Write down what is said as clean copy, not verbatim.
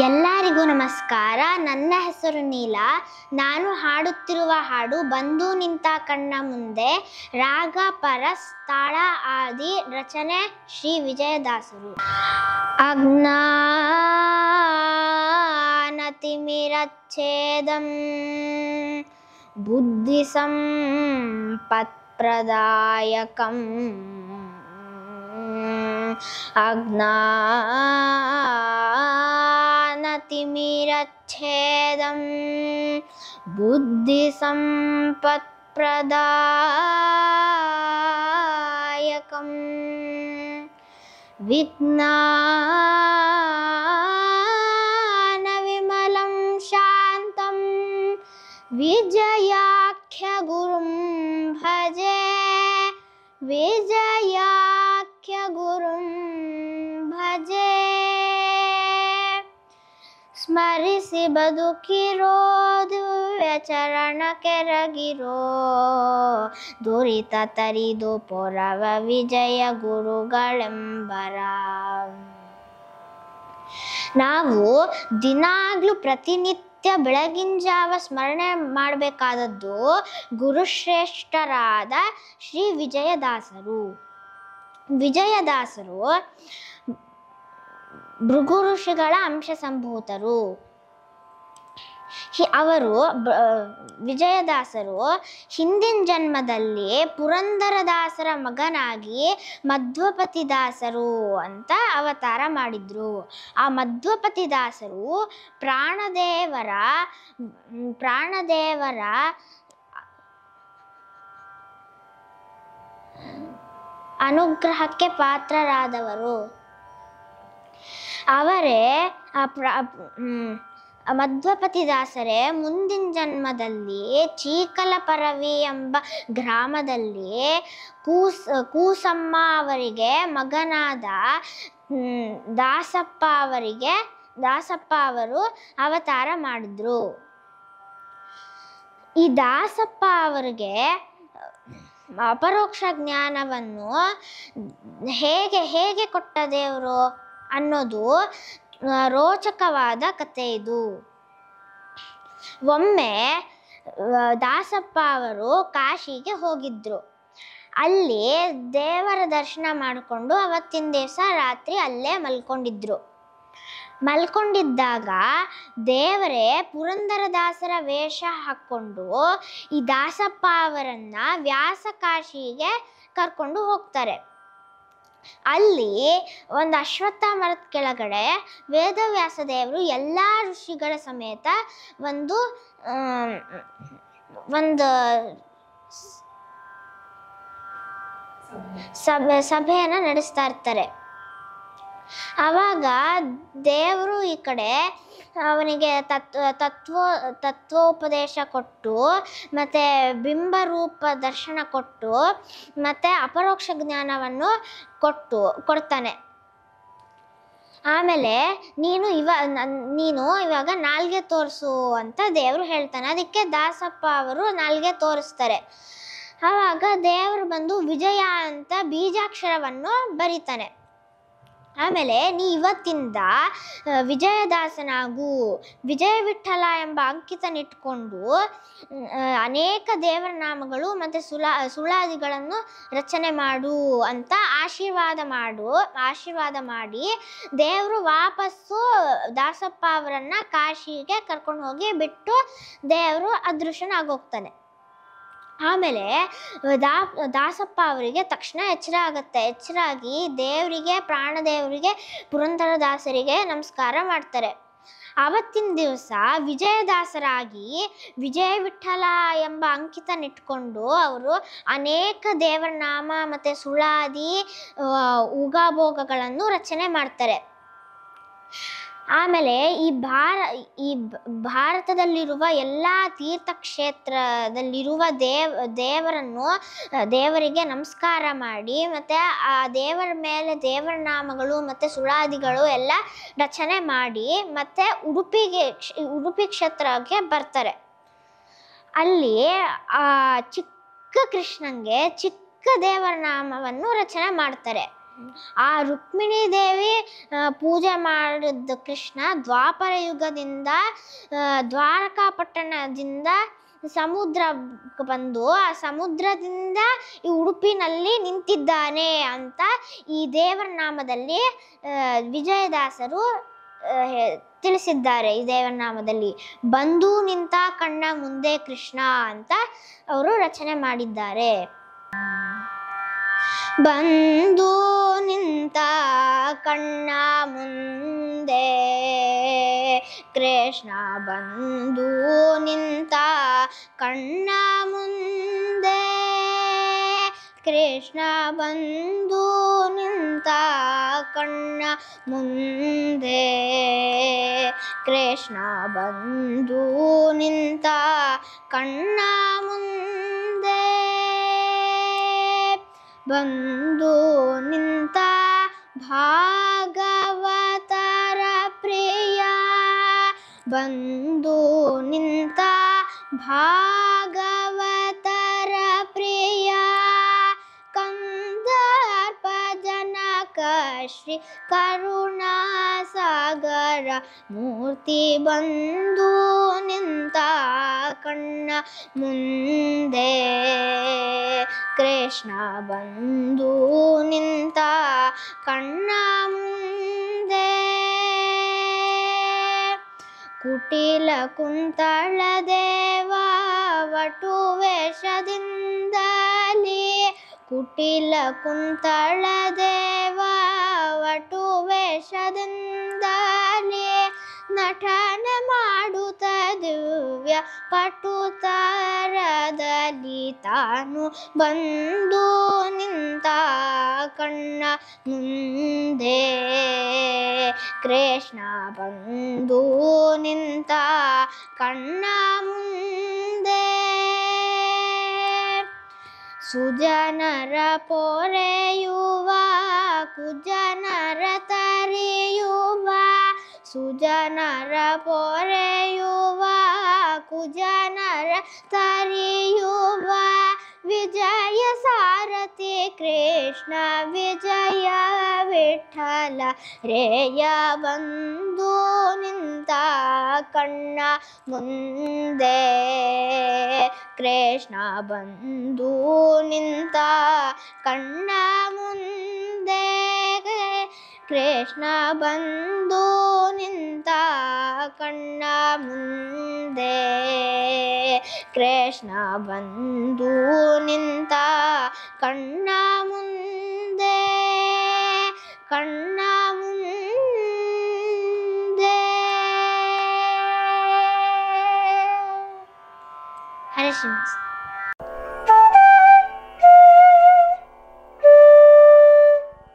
ಎಲ್ಲರಿಗೂ ನಮಸ್ಕಾರ. ನನ್ನ ಹೆಸರು ನೀಲಾ. ನಾನು ಹಾಡುತ್ತಿರುವ ಹಾಡು ಬಂದು ನಿಂತ ಕಣ್ಣ ಮುಂದೆ. ರಾಗ ಪರಸ್, ತಾಳ ಆದಿ, ರಚನೆ ಶ್ರೀ ವಿಜಯದಾಸರು. ಅಜ್ಞಾನತಿಮಿರಚ್ಛೇದಂ ಬುದ್ಧಿ ಸಂಪತ್ಪ್ರದಾಯಕಂ. ಅಜ್ಞಾನತಿಮಿರಚ್ಛೇದಂ ಬುದ್ಧಿ ಸಂಪತ್ಪ್ರದಾಯಕಂ. ವಿಜ್ಞಾನವಿಮಲಂ ಶಾಂತಂ ವಿಜಯಾಖ್ಯ ಗುರುಂ ಭಜೆ. ವಿಜಯಾಖ್ಯ ಗುರುಂ ಭಜೆ. ಸ್ಮರಿಸಿ ಬದುಕಿರೋ ದಿವ್ಯ ಚರಣ ಕೆರಗಿರೋ. ದುರಿತ ತರಿದು ಪೊರವ ವಿಜಯ ಗುರುಗಳೆಂಬರ. ನಾವು ದಿನಾಗ್ಲೂ ಪ್ರತಿನಿತ್ಯ ಬೆಳಗಿನ ಜಾವ ಸ್ಮರಣೆ ಮಾಡಬೇಕಾದದ್ದು ಗುರುಶ್ರೇಷ್ಠರಾದ ಶ್ರೀ ವಿಜಯದಾಸರು. ವಿಜಯದಾಸರು ಭೃಗು ಋಷಿಗಳ ಅಂಶ ಸಂಭೂತರು. ಅವರು ವಿಜಯದಾಸರು ಹಿಂದಿನ ಜನ್ಮದಲ್ಲಿ ಪುರಂದರದಾಸರ ಮಗನಾಗಿ ಮಧ್ವಪತಿದಾಸರು ಅಂತ ಅವತಾರ ಮಾಡಿದ್ರು. ಆ ಮಧ್ವಪತಿದಾಸರು ಪ್ರಾಣದೇವರ ಅನುಗ್ರಹಕ್ಕೆ ಪಾತ್ರರಾದವರು. ಅವರೇ ಮಧ್ವಪತಿದಾಸರೇ ಮುಂದಿನ ಜನ್ಮದಲ್ಲಿ ಚೀಕಲಪರವಿ ಎಂಬ ಗ್ರಾಮದಲ್ಲಿ ಕೂಸಮ್ಮ ಅವರಿಗೆ ಮಗನಾದ ದಾಸಪ್ಪ ಅವರು ಅವತಾರ ಮಾಡಿದ್ರು. ಈ ದಾಸಪ್ಪ ಅವರಿಗೆ ಅಪರೋಕ್ಷ ಜ್ಞಾನವನ್ನು ಹೇಗೆ ಕೊಟ್ಟ ದೇವರು ಅನ್ನೋದು ರೋಚಕವಾದ ಕಥೆ ಇದು. ಒಮ್ಮೆ ದಾಸಪ್ಪ ಅವರು ಕಾಶಿಗೆ ಹೋಗಿದ್ರು. ಅಲ್ಲಿ ದೇವರ ದರ್ಶನ ಮಾಡಿಕೊಂಡು ಅವತ್ತಿನ ದಿವಸ ರಾತ್ರಿ ಅಲ್ಲೇ ಮಲ್ಕೊಂಡಿದ್ದಾಗ ದೇವರೇ ಪುರಂದರದಾಸರ ವೇಷ ಹಾಕ್ಕೊಂಡು ಈ ದಾಸಪ್ಪ ಅವರನ್ನ ವ್ಯಾಸಕಾಶಿಗೆ ಕರ್ಕೊಂಡು ಹೋಗ್ತಾರೆ. ಅಲ್ಲಿ ಒಂದು ಅಶ್ವತ್ಥ ಮರದ ಕೆಳಗಡೆ ವೇದವ್ಯಾಸ ದೇವರು ಎಲ್ಲ ಋಷಿಗಳ ಸಮೇತ ಒಂದು ಸಭೆಯನ್ನು ನಡೆಸ್ತಾ ಇರ್ತಾರೆ. ಆವಾಗ ದೇವರು ಈ ಕಡೆ ಅವನಿಗೆ ತತ್ವೋಪದೇಶ ಕೊಟ್ಟು ಮತ್ತು ಬಿಂಬರೂಪ ದರ್ಶನ ಕೊಟ್ಟು ಮತ್ತು ಅಪರೋಕ್ಷ ಜ್ಞಾನವನ್ನು ಕೊಡ್ತಾನೆ. ಆಮೇಲೆ ನೀನು ಇವಾಗ ನಾಲ್ಗೆ ತೋರಿಸು ಅಂತ ದೇವರು ಹೇಳ್ತಾನೆ. ಅದಕ್ಕೆ ದಾಸಪ್ಪ ಅವರು ನಾಲ್ಗೆ ತೋರಿಸ್ತಾರೆ. ಆವಾಗ ದೇವರು ಬಂದು ವಿಜಯ ಅಂತ ಬೀಜಾಕ್ಷರವನ್ನು ಬರೀತಾನೆ. ಆಮೇಲೆ ನೀ ಇವತ್ತಿಂದ ವಿಜಯದಾಸನಾಗು, ವಿಜಯ ವಿಠಲ ಎಂಬ ಅಂಕಿತನಿಟ್ಕೊಂಡು ಅನೇಕ ದೇವರ ನಾಮಗಳು ಮತ್ತು ಸುಳಾದಿಗಳನ್ನು ರಚನೆ ಮಾಡು ಅಂತ ಆಶೀರ್ವಾದ ಮಾಡಿ ದೇವರು ವಾಪಸ್ಸು ದಾಸಪ್ಪ ಅವರನ್ನು ಕಾಶಿಗೆ ಕರ್ಕೊಂಡು ಹೋಗಿ ಬಿಟ್ಟು ದೇವರು ಅದೃಶ್ಯನಾಗೋಗ್ತಾನೆ. ಆಮೇಲೆ ದಾಸಪ್ಪ ಅವರಿಗೆ ತಕ್ಷಣ ಎಚ್ಚರ ಆಗುತ್ತೆ. ಎಚ್ಚರಾಗಿ ಪ್ರಾಣದೇವರಿಗೆ ಪುರಂದರದಾಸರಿಗೆ ನಮಸ್ಕಾರ ಮಾಡ್ತಾರೆ. ಆವತ್ತಿನ ದಿವಸ ವಿಜಯದಾಸರಾಗಿ ವಿಜಯ ವಿಠಲ ಎಂಬ ಅಂಕಿತನಿಟ್ಕೊಂಡು ಅವರು ಅನೇಕ ದೇವರ ನಾಮ ಮತ್ತು ಸುಳಾದಿ ಉಗಾಭೋಗಗಳನ್ನು ರಚನೆ ಮಾಡ್ತಾರೆ. ಆಮೇಲೆ ಈ ಭಾರತದಲ್ಲಿರುವ ಎಲ್ಲ ತೀರ್ಥಕ್ಷೇತ್ರದಲ್ಲಿರುವ ದೇವರಿಗೆ ನಮಸ್ಕಾರ ಮಾಡಿ ಮತ್ತು ಆ ದೇವರ ಮೇಲೆ ದೇವರ ನಾಮಗಳು ಮತ್ತು ಸುಳಾದಿಗಳು ಎಲ್ಲ ರಚನೆ ಮಾಡಿ ಮತ್ತು ಉಡುಪಿ ಕ್ಷೇತ್ರಕ್ಕೆ ಬರ್ತಾರೆ. ಅಲ್ಲಿ ಚಿಕ್ಕ ಕೃಷ್ಣಂಗೆ ಚಿಕ್ಕ ದೇವರ ನಾಮವನ್ನು ರಚನೆ ಮಾಡ್ತಾರೆ. ಆ ರುಕ್ಮಿಣಿ ದೇವಿ ಪೂಜೆ ಮಾಡಿದ ಕೃಷ್ಣ ದ್ವಾಪರ ಯುಗದಿಂದ ದ್ವಾರಕಾಪಟ್ಟಣದಿಂದ ಸಮುದ್ರಕ್ಕೆ ಬಂದು ಆ ಸಮುದ್ರದಿಂದ ಈ ಉಡುಪಿನಲ್ಲಿ ನಿಂತಿದ್ದಾನೆ ಅಂತ ಈ ದೇವರ ನಾಮದಲ್ಲಿ ವಿಜಯದಾಸರು ತಿಳಿಸಿದ್ದಾರೆ. ಈ ದೇವರ ನಾಮದಲ್ಲಿ ಬಂದು ನಿಂತ ಕಣ್ಣ ಮುಂದೆ ಕೃಷ್ಣ ಅಂತ ಅವರು ರಚನೆ ಮಾಡಿದ್ದಾರೆ. ಬಂದು ನಿಂತ ಕಣ್ಣ ಮುಂದೆ ಕೃಷ್ಣ, ಬಂದು ನಿಂತ ಕಣ್ಣ ಮುಂದೆ ಕೃಷ್ಣ, ಬಂದು ನಿಂತ ಕಣ್ಣ ಮುಂದೆ ಕೃಷ್ಣ, ಬಂದು ನಿಂತ ಕಣ್ಣ ಮುಂದೆ ಬಂದು ನಿಂತ ಭಾಗವತರ ಪ್ರಿಯ, ಬಂದು ನಿಂತ ಭಾಗವತರ ಪ್ರಿಯ ಕಂದರ್ಪ ಜನಕ ಶ್ರೀ ಕರುಣಾಸಾಗರ ಮೂರ್ತಿ, ಬಂದು ನಿಂತ ಕಣ್ಣ ಮುಂದೆ ಕೃಷ್ಣ, ಬಂದು ನಿಂತ ಕಣ್ಣ ಮುಂದೆ ಕುಟಿಲ ಕುಂತಳ ದೇವ ವಟು ವೇಷದಿಂದಲೇ, ಕುಟಿಲ ಕುಂತಳ ದೇವ ವಟು ವೇಷದಿಂದಲೇ ನಟನೆ ಮಾಡುತ್ತ ದಿವ್ಯ ಪಟುತರದಲ್ಲಿ ತಾನು ಬಂದು ನಿಂತ ಕಣ್ಣ ಮುಂದೆ ಕೃಷ್ಣ, ಬಂದು ನಿಂತ ಕಣ್ಣ ಮುಂದೆ ಸುಜನರ ಪೊರೆಯುವ ಕುಜನರ ತರಿಯುವ, ಸುಜನರ ಪೊರೆಯುವ ಕುಜನರ ತರಿಯುವ ವಿಜಯ ಸಾರಥಿ ಕೃಷ್ಣ, ವಿಜಯ ವಿಠಲ ರೇಯ ಬಂದು ನಿಂತ ಕಣ್ಣ ಮುಂದೆ ಕೃಷ್ಣ, ಬಂದು ನಿಂತ ಕಣ್ಣ ಮುಂದೆ ಕೃಷ್ಣ, ಬಂದು ನಿಂತ ಕಣ್ಣ ಮುಂದೆ ಕೃಷ್ಣ, ಬಂದು ನಿಂತ ಕಣ್ಣ ಮುಂದೆ ಕಣ್ಣ ಮುಂದೆ. ಹರೇ ಶ್ರೀನಿವಾಸ.